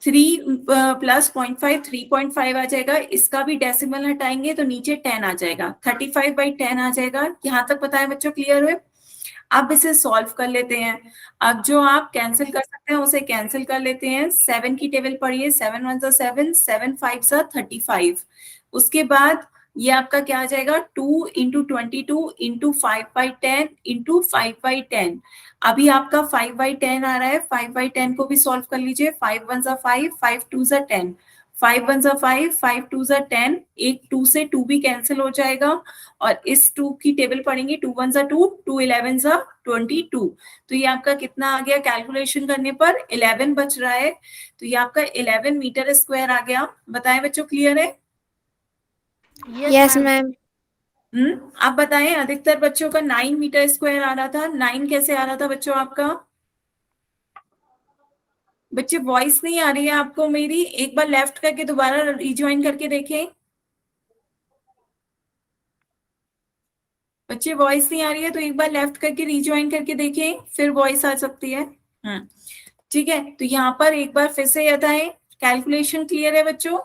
3 प्लस 0.5 3.5 आ जाएगा। इसका भी डेसिमल हटाएंगे तो नीचे 10 आ जाएगा, 35/10 आ जाएगा। यहाँ तक पता है बच्चों, क्लियर हुए? अब इसे सॉल्व कर लेते हैं। अब जो आप कैंसिल कर सकते हैं उसे कैंसिल कर लेते हैं। 7 की टेबल पढ़िए, 7 1 7, 7 5 35। उसके बाद ये आपका क्या आ जाएगा, 2 × 22 × 5/10 × 5/10। अभी आपका 5/10 आ रहा है, 5/10 को भी सॉल्व कर लीजिए। 5 1 5, 5 2 10, 5 1 5, 5 2 10। एक 2 से 2 भी कैंसिल हो जाएगा, और इस 2 की टेबल पढ़ेंगे, 2 1 2, 2 11 22। तो ये आपका कितना आ गया, कैलकुलेशन करने पर 11 बच रहा है। तो ये आपका 11 मीटर स्क्वायर आ गया। बताएं बच्चों, क्लियर है? Yes ma'am. आप बताएं, अधिकतर बच्चों का 9 मीटर स्क्वायर आ रहा था। 9 कैसे आ रहा था बच्चों आपका? बच्चे वॉइस नहीं आ रही है आपको मेरी, एक बार लेफ्ट करके दोबारा रिज्वाइन करके देखें। बच्चे वॉइस नहीं आ रही है तो एक बार लेफ्ट करके रिज्वाइन करके देखें, फिर वॉइस आ सकती है। ठीक है, तो यहाँ पर एक बार फिर से बताएं, कैलकुलेशन क्लियर है बच्चों?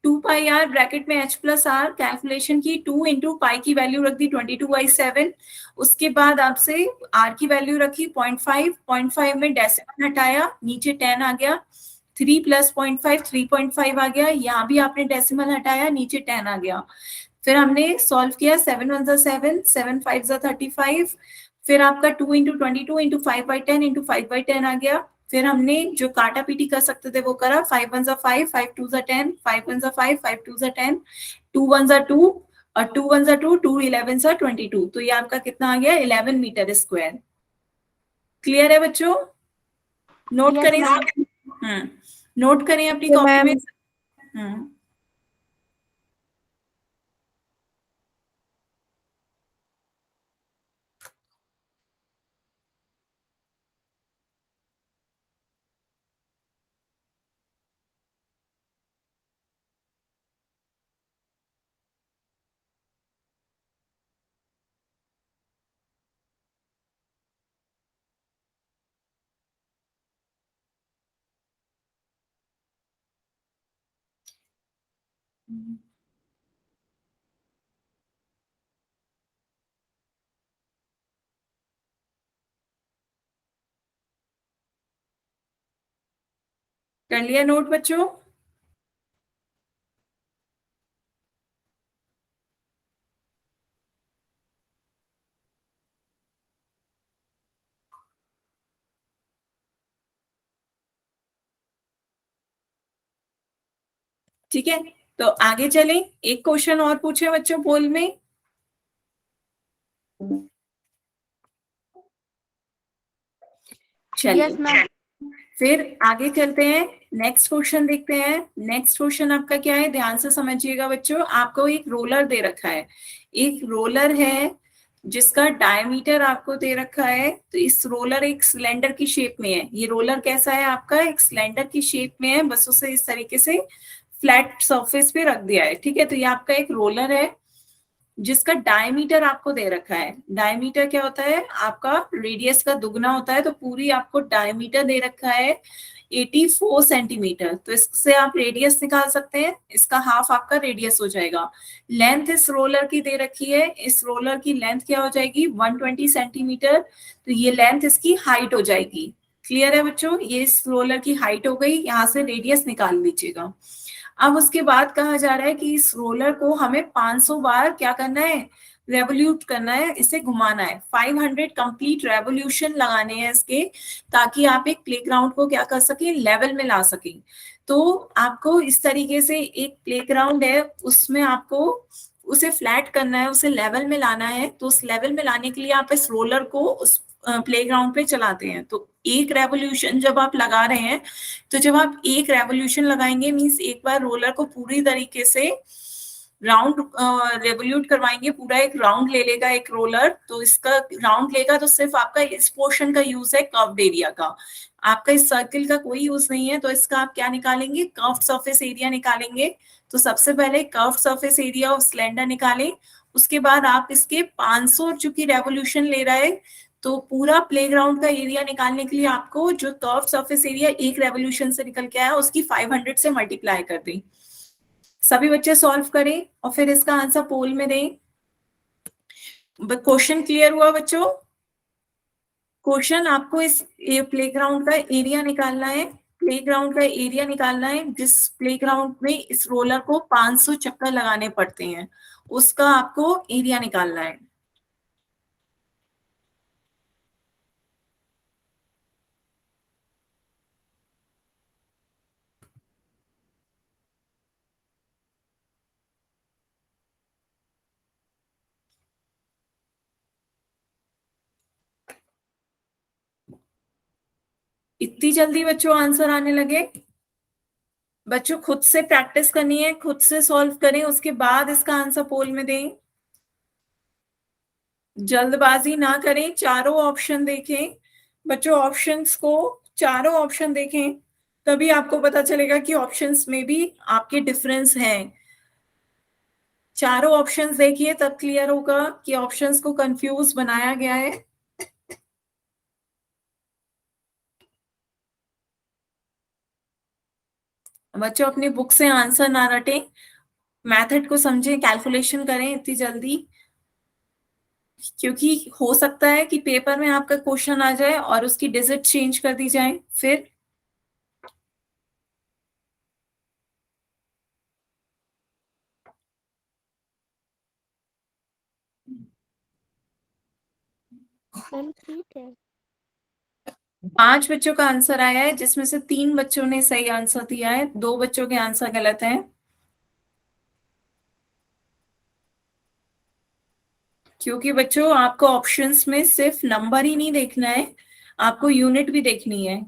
2πr ब्रैकेट में h प्लस आर, कैलकुलेशन की 2 × पाई की वैल्यू रख दी 22/7। उसके बाद आपसे r की वैल्यू रखी 0.5, 0.5 में डेसिमल हटाया, नीचे 10 आ गया। 3 प्लस 0.5 3.5 आ गया, यहाँ भी आपने डेसिमल हटाया, नीचे 10 आ गया। फिर हमने सॉल्व किया, 7 1 7, 7 5 35। फिर आपका 2 × 22 × 5/10 × 5/10 आ गया। फिर हमने जो काटा पीटी कर सकते थे वो करा, 5 1 5, 5 2 10, 5 1 5, 5 2 10, 2 1 2, और 2 1 2, 2 11 22। तो ये आपका कितना आ गया, 11 मीटर स्क्वायर। क्लियर है बच्चों? नोट Yes, करें। ma'am. नोट करें अपनी ओके कॉपी में। मैम। हम्म कर लिया नोट बच्चों? ठीक है, तो आगे चलें, एक क्वेश्चन और पूछे बच्चों पोल में। चलिए Yes, ma'am. फिर आगे चलते हैं, नेक्स्ट क्वेश्चन देखते हैं। नेक्स्ट क्वेश्चन आपका क्या है, ध्यान से समझिएगा बच्चों। आपको एक रोलर दे रखा है, एक रोलर है जिसका डायमीटर आपको दे रखा है। तो इस रोलर एक सिलेंडर की शेप में है। ये रोलर कैसा है आपका, एक सिलेंडर की शेप में है, बस उसे इस तरीके से फ्लैट सरफेस पे रख दिया है। ठीक है, तो ये आपका एक रोलर है जिसका डायमीटर आपको दे रखा है। डायमीटर क्या होता है, आपका रेडियस का दुगना होता है। तो पूरी आपको डायमीटर दे रखा है 84 सेंटीमीटर। तो इससे आप रेडियस निकाल सकते हैं, इसका हाफ आपका रेडियस हो जाएगा। लेंथ इस रोलर की दे रखी है, इस रोलर की लेंथ क्या हो जाएगी 120 सेंटीमीटर। तो ये लेंथ इसकी हाइट हो जाएगी। क्लियर है बच्चों, ये इस रोलर की हाइट हो गई, यहां से रेडियस निकाल लीजिएगा। अब उसके बाद कहा जा रहा है कि इस रोलर को हमें 500 बार क्या करना है, रेवोल्यूट करना है, इसे घुमाना है। 500 कंप्लीट रेवोल्यूशन लगाने हैं इसके, ताकि आप एक प्लेग्राउंड को क्या कर सकें, लेवल में ला सकें। तो आपको इस तरीके से एक प्लेग्राउंड है, उसमें आपको उसे फ्लैट करना है, उसे लेवल में लाना है। तो उस लेवल में लाने के लिए आप इस रोलर को उस प्लेग्राउंड पे चलाते हैं। तो एक रेवोल्यूशन जब आप लगा रहे हैं, तो जब आप एक रेवोल्यूशन लगाएंगे मींस एक बार रोलर को पूरी तरीके से राउंड रेवोल्यूट करवाएंगे, पूरा एक राउंड ले लेगा एक रोलर। तो इसका राउंड लेगा तो सिर्फ आपका इस पोर्शन का यूज है, कर्व्ड एरिया का। आपका इस सर्किल का कोई यूज नहीं है। तो इसका आप क्या निकालेंगे, कर्व्ड सरफेस एरिया निकालेंगे। तो सबसे पहले curved surface area of cylinder निकालें। उसके बाद आप इसके 500 चूंकि रेवोल्यूशन ले रहा है, तो पूरा प्लेग्राउंड का एरिया निकालने के लिए आपको जो कर्व सरफेस एरिया एक रेवोल्यूशन से निकल के आया उसकी 500 से मल्टीप्लाई कर दें। सभी बच्चे सॉल्व करें और फिर इसका आंसर पोल में दें। क्वेश्चन क्लियर हुआ बच्चों? क्वेश्चन आपको इस प्लेग्राउंड का एरिया निकालना है। प्लेग्राउंड का एरिया निकालना है जिस प्लेग्राउंड में इस रोलर को 500 चक्कर लगाने पड़ते हैं, उसका आपको एरिया निकालना है। इतनी जल्दी बच्चों आंसर आने लगे? बच्चों खुद से प्रैक्टिस करनी है, खुद से सॉल्व करें, उसके बाद इसका आंसर पोल में दें। जल्दबाजी ना करें, चारों ऑप्शन देखें बच्चों, ऑप्शंस को चारों ऑप्शन देखें, तभी आपको पता चलेगा कि ऑप्शंस में भी आपके डिफरेंस हैं। चारों ऑप्शंस देखिए तब क्लियर होगा कि ऑप्शंस को कंफ्यूज बनाया गया है। बच्चों अपनी बुक से आंसर ना रटें, मेथड को समझें, कैलकुलेशन करें इतनी जल्दी, क्योंकि हो सकता है कि पेपर में आपका क्वेश्चन आ जाए और उसकी डिजिट चेंज कर दी जाए फिर। मैम ठीक है। 5 बच्चों का आंसर आया है, जिसमें से 3 बच्चों ने सही आंसर दिया है, 2 बच्चों के आंसर गलत हैं। क्योंकि बच्चों आपको ऑप्शंस में सिर्फ नंबर ही नहीं देखना है, आपको यूनिट भी देखनी है।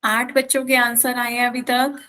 8 बच्चों के आंसर आए हैं अभी तक।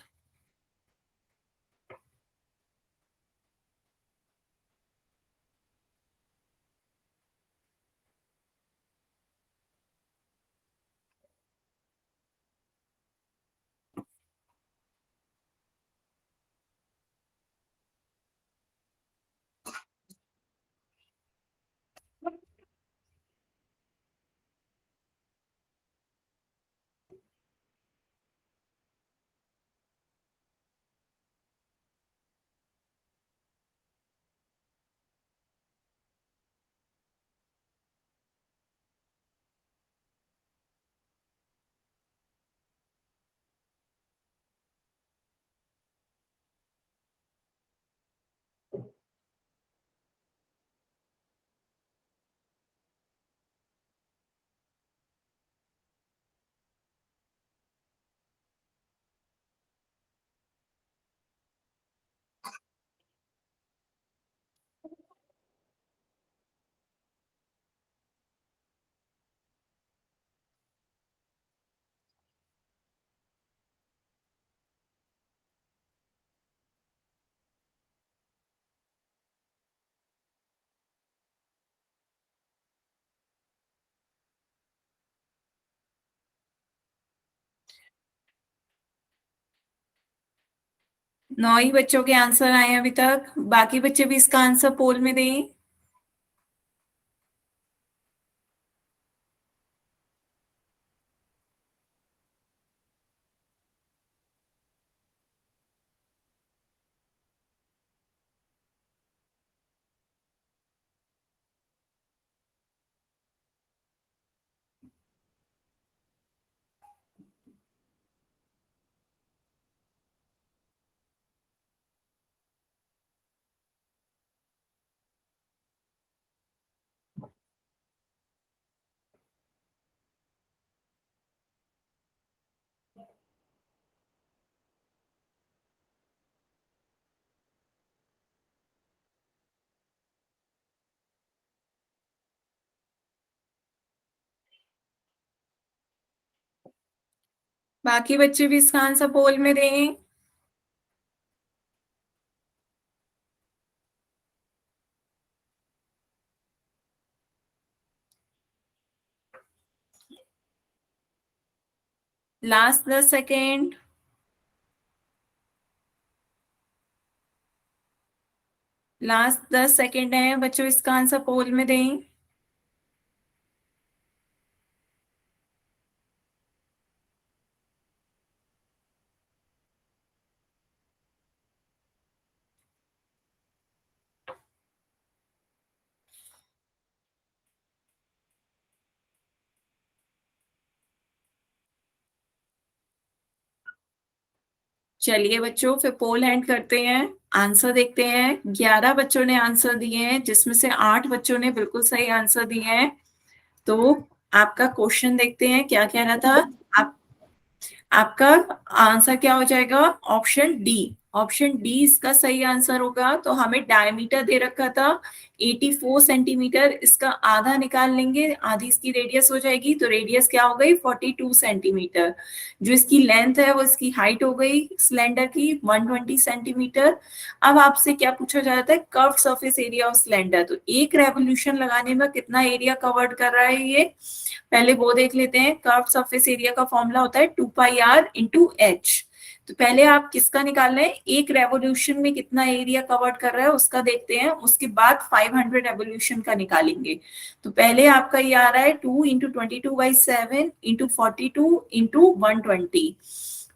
नौ ही बच्चों के आंसर आए हैं अभी तक। बाकी बच्चे भी इसका आंसर पोल में दें। बाकी बच्चे भी इसका आंसर पोल में दें। Last 10 second. लास्ट 10 सेकेंड है बच्चों, इसका आंसर पोल में दें। चलिए बच्चों, फिर पोल हैंड करते हैं। आंसर देखते हैं। 11 बच्चों ने आंसर दिए हैं, जिसमें से 8 बच्चों ने बिल्कुल सही आंसर दिए हैं। तो आपका क्वेश्चन देखते हैं क्या कह रहा था। आप आपका आंसर क्या हो जाएगा? Option D. ऑप्शन डी इसका सही आंसर होगा। तो हमें डायमीटर दे रखा था 84 सेंटीमीटर, इसका आधा निकाल लेंगे, आधी इसकी रेडियस हो जाएगी। तो रेडियस क्या हो गई? 42 सेंटीमीटर। जो इसकी लेंथ है वो इसकी हाइट हो गई सिलेंडर की 120 सेंटीमीटर। अब आपसे क्या पूछा जा रहा है? Curve surface area of cylinder. तो एक रेवोल्यूशन लगाने में कितना एरिया कवर्ड कर रहा है ये, पहले वो देख लेते हैं। कर्व सरफेस एरिया का फॉर्मूला होता है 2πr इंटू एच। तो पहले आप किसका निकाल रहे हैं? एक रेवोल्यूशन में कितना एरिया कवर्ड कर रहा है उसका देखते हैं, उसके बाद 500 रेवोल्यूशन का निकालेंगे। तो पहले आपका ये आ रहा है 2 इंटू 22/7 इंटू 42 इंटू 120।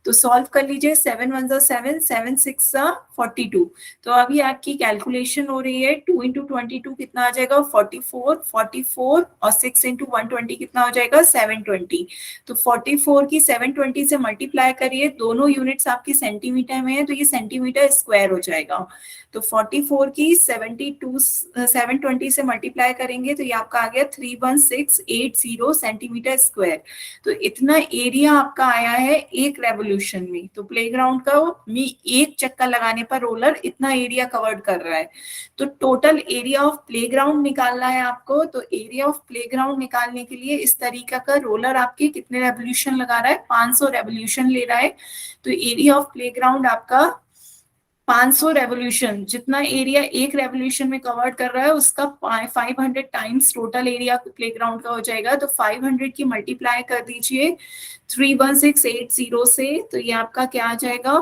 तो सॉल्व कर लीजिए। 7 1 7, 7 6 42। तो अभी आपकी कैलकुलेशन हो रही है। 2 इंटू 22 कितना आ जाएगा? 44। 44 और 6 इंटू 120 कितना हो जाएगा? 720। तो 44 की 720 से मल्टीप्लाई करिए, दोनों यूनिट्स आपकी सेंटीमीटर में है, तो ये सेंटीमीटर स्क्वायर हो जाएगा। तो 44 की 720 से मल्टीप्लाई करेंगे तो ये आपका आ गया 31680 सेंटीमीटर स्क्वायर। तो इतना एरिया आपका आया है एक रेवोल्यूशन में। तो प्लेग्राउंड का में एक चक्कर लगाने पर रोलर इतना एरिया कवर्ड कर रहा है। तो टोटल एरिया ऑफ प्लेग्राउंड निकालना है आपको। तो एरिया ऑफ प्लेग्राउंड निकालने के लिए इस तरीका का रोलर आपके कितने रेवोल्यूशन लगा रहा है, 500 रेवोल्यूशन ले रहा है। तो एरिया ऑफ प्लेग्राउंड आपका 500 रेवोल्यूशन, जितना एरिया एक रेवोल्यूशन में कवर कर रहा है उसका 500 टाइम्स टोटल एरिया प्लेग्राउंड का हो जाएगा। तो 500 की मल्टीप्लाई कर दीजिए 31680 से, तो ये आपका क्या आ जाएगा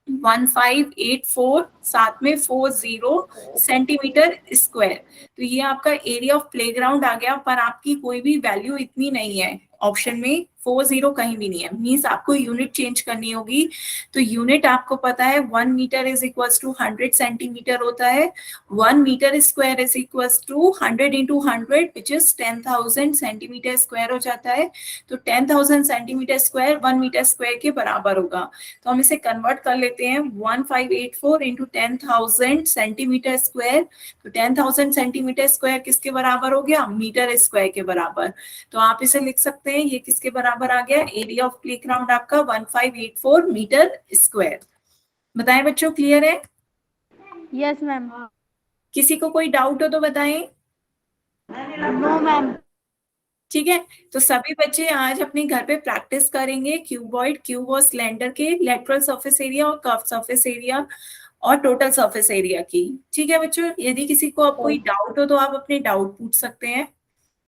1584 साथ में 40 सेंटीमीटर स्क्वायर। तो ये आपका एरिया ऑफ प्लेग्राउंड आ गया, पर आपकी कोई भी वैल्यू इतनी नहीं है ऑप्शन में, 40 कहीं भी नहीं है, मीन्स आपको यूनिट चेंज करनी होगी। तो यूनिट आपको पता है 1 metre is equals to 100 centimetre होता है। 1 metre square is equals to 100 into 100 which is 10,000 centimetre square हो जाता है। तो 10,000 सेंटीमीटर स्क्वायर 1 मीटर स्क्वायर के बराबर होगा। तो हम इसे कन्वर्ट कर लेते हैं 1584 इंटू 10,000 सेंटीमीटर स्क्वायर। तो 10,000 सेंटीमीटर स्क्वायर किसके बराबर हो गया, मीटर स्क्वायर के बराबर। तो आप इसे लिख सकते हैं ये किसके बराबर आ गया, एरिया ऑफ प्लेग्राउंड आपका 1584 मीटर स्क्वायर। बताएं बच्चों, क्लियर है? Yes ma'am. किसी को कोई डाउट हो तो बताएं। No ma'am. ठीक है, तो सभी बच्चे आज अपने घर पे प्रैक्टिस करेंगे क्यूबॉइड, क्यूब और सिलेंडर के लेटरल सरफेस एरिया और कर्व सरफेस एरिया और टोटल सरफेस एरिया की। ठीक है बच्चों, यदि किसी को अब कोई डाउट हो तो आप अपने डाउट पूछ सकते हैं।